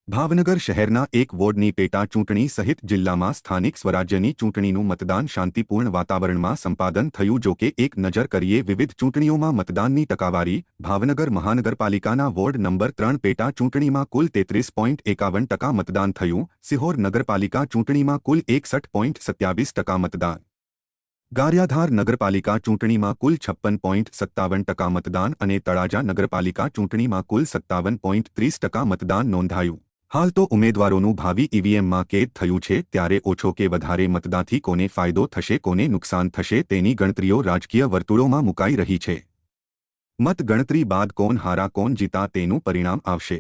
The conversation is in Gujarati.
ભાવનગર શહેરના એક વોર્ડની પેટા ચૂંટણી સહિત જિલ્લામાં સ્થાનિક સ્વરાજ્યની ચૂંટણીનું મતદાન શાંતિપૂર્ણ વાતાવરણમાં સંપાદન થયું. જો કે એક નજર કરીએ વિવિધ ચૂંટણીઓમાં મતદાનની ટકાવારી. ભાવનગર મહાનગરપાલિકાના વોર્ડ નંબર 3 પેટા ચૂંટણીમાં કુલ 33.51% મતદાન થયું. સિહોર નગરપાલિકા ચૂંટણીમાં કુલ 61.27% મતદાન. ગારિયાધાર નગરપાલિકા ચૂંટણીમાં કુલ 56.57% મતદાન અને તળાજા નગરપાલિકા ચૂંટણીમાં કુલ 57.30% મતદાન નોંધાયું. હાલ તો ઉમેદવારોનું ભાવિ ઈવીએમમાં કેદ થયું છે, ત્યારે ઓછો કે વધારે મતદાનથી કોને ફાયદો થશે, કોને નુકસાન થશે તેની ગણતરીઓ રાજકીય વર્તુળોમાં મુકાઈ રહી છે. મતગણતરી બાદ કોણ હારા કોણ જીતા તેનું પરિણામ આવશે.